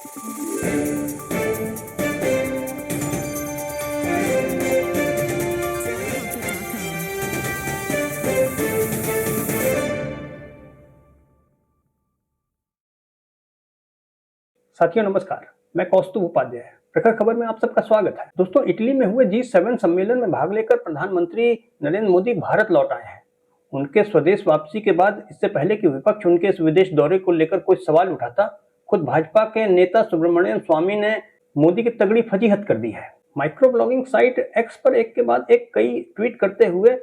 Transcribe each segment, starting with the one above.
साथियों नमस्कार, मैं कौस्तुभ उपाध्याय। प्रखर खबर में आप सबका स्वागत है। दोस्तों, इटली में हुए G7 सम्मेलन में भाग लेकर प्रधानमंत्री नरेंद्र मोदी भारत लौट आए हैं। उनके स्वदेश वापसी के बाद इससे पहले कि विपक्ष उनके इस विदेश दौरे को लेकर कोई सवाल उठाता, खुद भाजपा के नेता सुब्रमण्यम स्वामी ने मोदी की तगड़ी फजीहत कर दी है। माइक्रो ब्लॉगिंग साइट एक्स पर एक के बाद एक कई ट्वीट करते हुए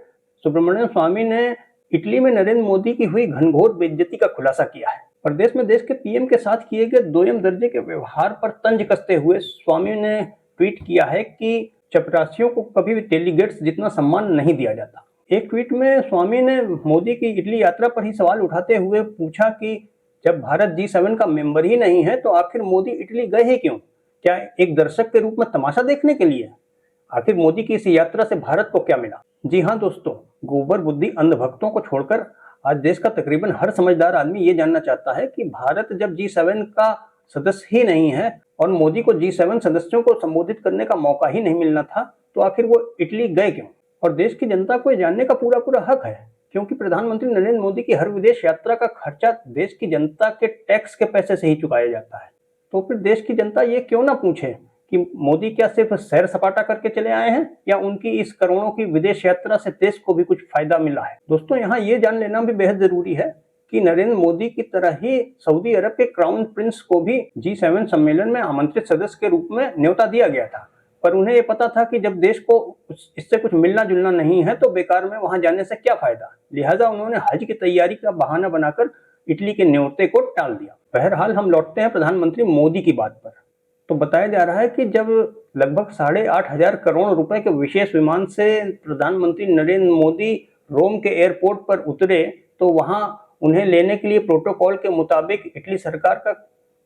सुब्रमण्यम स्वामी ने इटली में नरेंद्र मोदी की हुई घनघोर बेइज्जती का खुलासा किया है। प्रदेश में देश के पीएम के साथ किए गए दोयम दर्जे के व्यवहार पर तंज कसते हुए स्वामी ने ट्वीट किया है कि चपरासियों को कभी भी डेलीगेट्स जितना सम्मान नहीं दिया जाता। एक ट्वीट में स्वामी ने मोदी की इटली यात्रा पर ही सवाल उठाते हुए पूछा कि जब भारत G7 का मेंबर ही नहीं है तो आखिर मोदी इटली गए ही क्यों? क्या एक दर्शक के रूप में तमाशा देखने के लिए? आखिर मोदी की इस यात्रा से भारत को क्या मिला? जी हाँ दोस्तों, गोबर बुद्धि अंधभक्तों को छोड़कर आज देश का तकरीबन हर समझदार आदमी ये जानना चाहता है कि भारत जब G7 का सदस्य ही नहीं है और मोदी को G7 सदस्यों को संबोधित करने का मौका ही नहीं मिलना था, तो आखिर वो इटली गए क्यों? और देश की जनता को ये जानने का पूरा हक है, क्योंकि प्रधानमंत्री नरेंद्र मोदी की हर विदेश यात्रा का खर्चा देश की जनता के टैक्स के पैसे से ही चुकाया जाता है। तो फिर देश की जनता ये क्यों ना पूछे कि मोदी क्या सिर्फ सैर सपाटा करके चले आए हैं या उनकी इस करोड़ों की विदेश यात्रा से देश को भी कुछ फायदा मिला है। दोस्तों, यहाँ ये जान लेना भी बेहद जरूरी है कि नरेंद्र मोदी की तरह ही सऊदी अरब के क्राउन प्रिंस को भी G7 सम्मेलन में आमंत्रित सदस्य के रूप में न्योता दिया गया था, पर उन्हें ये पता था कि जब देश को इससे कुछ मिलना जुलना नहीं है तो बेकार में वहां जाने से क्या फायदा। लिहाजा उन्होंने हज की तैयारी का बहाना बनाकर इटली के न्योते को टाल दिया। बहरहाल हम लौटते हैं प्रधानमंत्री मोदी की बात पर। तो बताया जा रहा है कि जब लगभग 8,500 करोड़ रुपए के विशेष विमान से प्रधानमंत्री नरेंद्र मोदी रोम के एयरपोर्ट पर उतरे तो वहां उन्हें लेने के लिए प्रोटोकॉल के मुताबिक इटली सरकार का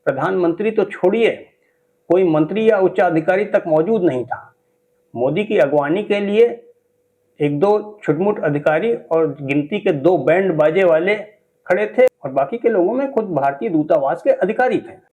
प्रधानमंत्री तो छोड़िए, कोई मंत्री या उच्च अधिकारी तक मौजूद नहीं था। मोदी की अगवानी के लिए एक दो छुटमुट अधिकारी और गिनती के 2 बैंड बाजे वाले खड़े थे और बाकी के लोगों में खुद भारतीय दूतावास के अधिकारी थे।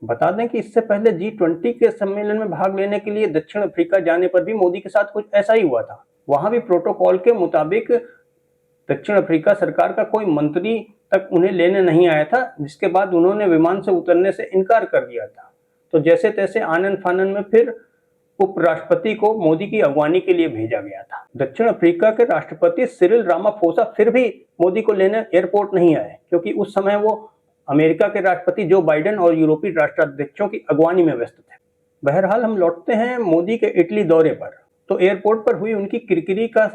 बता दें कि इससे पहले G20 के सम्मेलन में भाग लेने के लिए दक्षिण अफ्रीका जाने पर भी मोदी के साथ कुछ ऐसा ही हुआ था। वहां भी प्रोटोकॉल के मुताबिक दक्षिण अफ्रीका सरकार का कोई मंत्री तक उन्हें लेने नहीं आया था, जिसके बाद उन्होंने विमान से उतरने से इनकार कर दिया था। तो जैसे तैसे आनन फानन में फिर उपराष्ट्रपति को मोदी की अगवानी के लिए भेजा गया था। दक्षिण अफ्रीका के राष्ट्रपति सिरिल रामाफोसा फिर भी मोदी को लेने एयरपोर्ट नहीं आए, क्योंकि उस समय वो अमेरिका के राष्ट्रपति जो बाइडेन और यूरोपीय राष्ट्राध्यक्षों की अगवानी में व्यस्त थे। बहरहाल हम लौटते हैं मोदी के इटली दौरे पर। तो एयरपोर्ट पर हुई उनकी किरकिरी का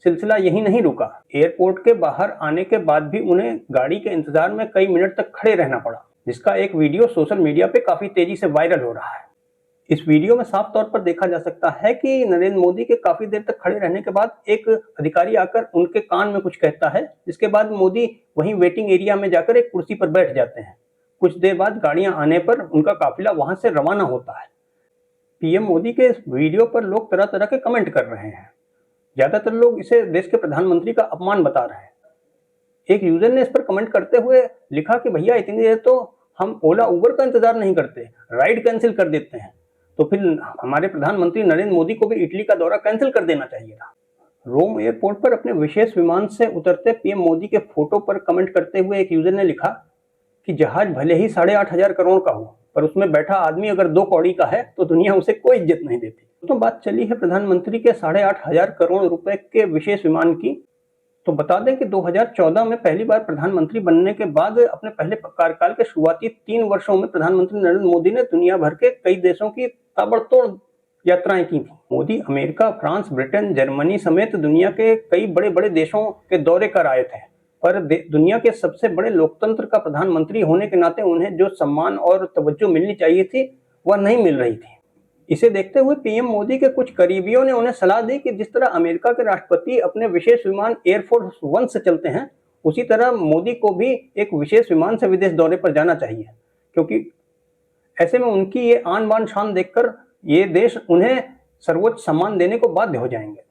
सिलसिला यही नहीं रुका। एयरपोर्ट के बाहर आने के बाद भी उन्हें गाड़ी के इंतजार में कई मिनट तक खड़े रहना पड़ा, जिसका एक वीडियो सोशल मीडिया पे काफी तेजी से वायरल हो रहा है। इस वीडियो में साफ तौर पर देखा जा सकता है कि नरेंद्र मोदी के काफी देर तक खड़े रहने के बाद एक अधिकारी आकर उनके कान में कुछ कहता है, जिसके बाद मोदी वहीं वेटिंग एरिया में जाकर एक कुर्सी पर बैठ जाते हैं। कुछ देर बाद गाड़ियां आने पर उनका काफिला वहां से रवाना होता है। पीएम मोदी के इस वीडियो पर लोग तरह तरह के कमेंट कर रहे हैं। ज्यादातर लोग इसे देश के प्रधानमंत्री का अपमान बता रहे हैं। एक यूजर ने इस पर कमेंट करते हुए लिखा कि भैया इतनी देर तो हम ओला उबर का इंतजार नहीं करते, राइड कैंसिल कर देते हैं, तो फिर हमारे प्रधानमंत्री नरेंद्र मोदी को भी इटली का दौरा कैंसिल कर देना चाहिए था। रोम एयरपोर्ट पर अपने विशेष विमान से उतरते पीएम मोदी के फोटो पर कमेंट करते हुए एक यूजर ने लिखा कि जहाज भले ही 8,500 करोड़ का हो, पर उसमें बैठा आदमी अगर 2 कौड़ी का है तो दुनिया उसे कोई इज्जत नहीं देती। तो बात चली है प्रधानमंत्री के 8,500 करोड़ रुपए के विशेष विमान की। तो बता दें कि 2014 में पहली बार प्रधानमंत्री बनने के बाद अपने पहले कार्यकाल के शुरुआती 3 वर्षों में प्रधानमंत्री नरेंद्र मोदी ने दुनिया भर के कई देशों की ताबड़तोड़ यात्राएं की थी। Modi America, France, Britain, Germany समेत दुनिया के कई बड़े बड़े देशों के दौरे कर आए थे, पर दुनिया के सबसे बड़े लोकतंत्र का प्रधानमंत्री होने के नाते उन्हें जो सम्मान और तवज्जो मिलनी चाहिए थी वह नहीं मिल रही थी। इसे देखते हुए पीएम मोदी के कुछ करीबियों ने उन्हें सलाह दी कि जिस तरह अमेरिका के राष्ट्रपति अपने विशेष विमान एयरफोर्स 1 से चलते हैं, उसी तरह मोदी को भी एक विशेष विमान से विदेश दौरे पर जाना चाहिए, क्योंकि ऐसे में उनकी ये आन बान शान देखकर ये देश उन्हें सर्वोच्च सम्मान देने को बाध्य हो जाएंगे।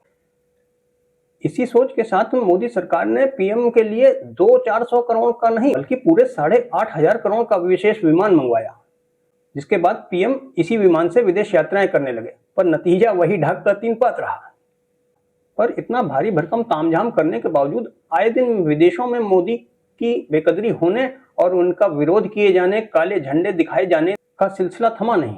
इसी सोच के साथ मोदी सरकार ने पीएम के लिए 200-400 करोड़ का नहीं बल्कि पूरे 8,500 करोड़ का विशेष विमान मंगवाया, जिसके बाद पीएम इसी विमान से विदेश यात्राएं करने लगे। पर नतीजा वही ढाक का तीन पात रहा। पर इतना भारी भरकम तामझाम करने के बावजूद आए दिन विदेशों में मोदी की बेकदरी होने और उनका विरोध किए जाने, काले झंडे दिखाए जाने का सिलसिला थमा नहीं।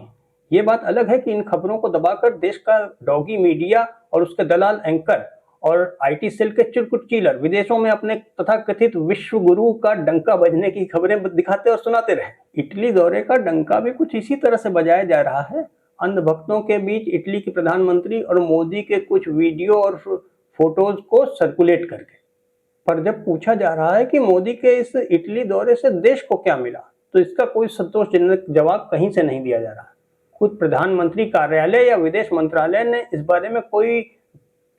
ये बात अलग है कि इन खबरों को दबाकर देश का डॉगी मीडिया और उसके दलाल एंकर और आईटी सेल के चिरकुट चीलर विदेशों में अपने तथाकथित विश्व गुरु का डंका बजने की खबरें दिखाते और सुनाते रहे। इटली दौरे का डंका भी कुछ इसी तरह से बजाया जा रहा है, अंधभक्तों के बीच इटली के प्रधानमंत्री और मोदी के कुछ वीडियो और फोटोज को सर्कुलेट करके। पर जब पूछा जा रहा है कि मोदी के इस इटली दौरे से देश को क्या मिला, तो इसका कोई संतोषजनक जवाब कहीं से नहीं दिया जा रहा। खुद प्रधानमंत्री कार्यालय या विदेश मंत्रालय ने इस बारे में कोई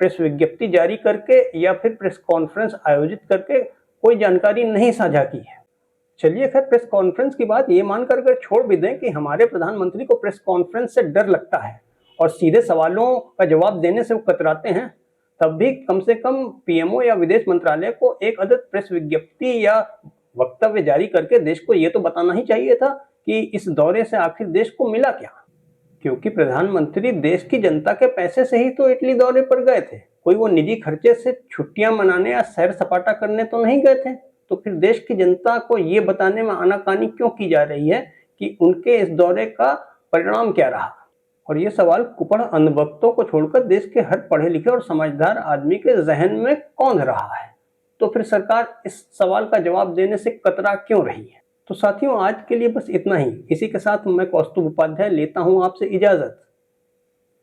प्रेस विज्ञप्ति जारी करके या फिर प्रेस कॉन्फ्रेंस आयोजित करके कोई जानकारी नहीं साझा की है। चलिए खैर, प्रेस कॉन्फ्रेंस की बात ये मानकर अगर छोड़ भी दें कि हमारे प्रधानमंत्री को प्रेस कॉन्फ्रेंस से डर लगता है और सीधे सवालों का जवाब देने से वो कतराते हैं, तब भी कम से कम पीएमओ या विदेश मंत्रालय को एक अदद प्रेस विज्ञप्ति या वक्तव्य जारी करके देश को ये तो बताना ही चाहिए था कि इस दौरे से आखिर देश को मिला क्या। क्योंकि प्रधानमंत्री देश की जनता के पैसे से ही तो इटली दौरे पर गए थे, कोई वो निजी खर्चे से छुट्टियां मनाने या सैर सपाटा करने तो नहीं गए थे। तो फिर देश की जनता को ये बताने में आनाकानी क्यों की जा रही है कि उनके इस दौरे का परिणाम क्या रहा। और ये सवाल कुपड़ अंधभक्तों को छोड़कर देश के हर पढ़े लिखे और समझदार आदमी के जहन में कौंध रहा है। तो फिर सरकार इस सवाल का जवाब देने से कतरा क्यों रही है। तो साथियों, आज के लिए बस इतना ही। इसी के साथ मैं कौस्तुभ उपाध्याय लेता हूं आपसे इजाजत।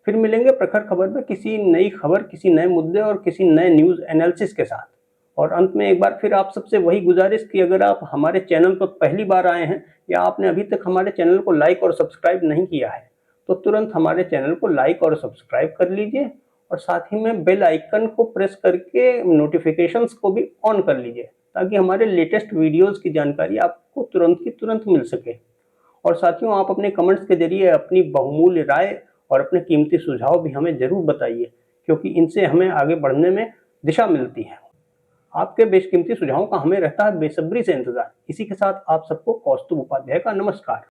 फिर मिलेंगे प्रखर खबर में किसी नई खबर, किसी नए मुद्दे और किसी नए न्यूज एनालिसिस के साथ। और अंत में एक बार फिर आप सबसे वही गुजारिश कि अगर आप हमारे चैनल पर पहली बार आए हैं या आपने अभी तक हमारे चैनल को लाइक और सब्सक्राइब नहीं किया है, तो तुरंत हमारे चैनल को लाइक और सब्सक्राइब कर लीजिए और साथ ही में बेल आइकन को प्रेस करके नोटिफिकेशंस को भी ऑन कर लीजिए, ताकि हमारे लेटेस्ट वीडियोस की जानकारी आपको तुरंत की तुरंत मिल सके। और साथियों, आप अपने कमेंट्स के जरिए अपनी बहुमूल्य राय और अपने कीमती सुझाव भी हमें जरूर बताइए, क्योंकि इनसे हमें आगे बढ़ने में दिशा मिलती है। आपके बेशकीमती सुझावों का हमें रहता है बेसब्री से इंतजार। इसी के साथ आप सबको कौस्तुभ उपाध्याय का नमस्कार।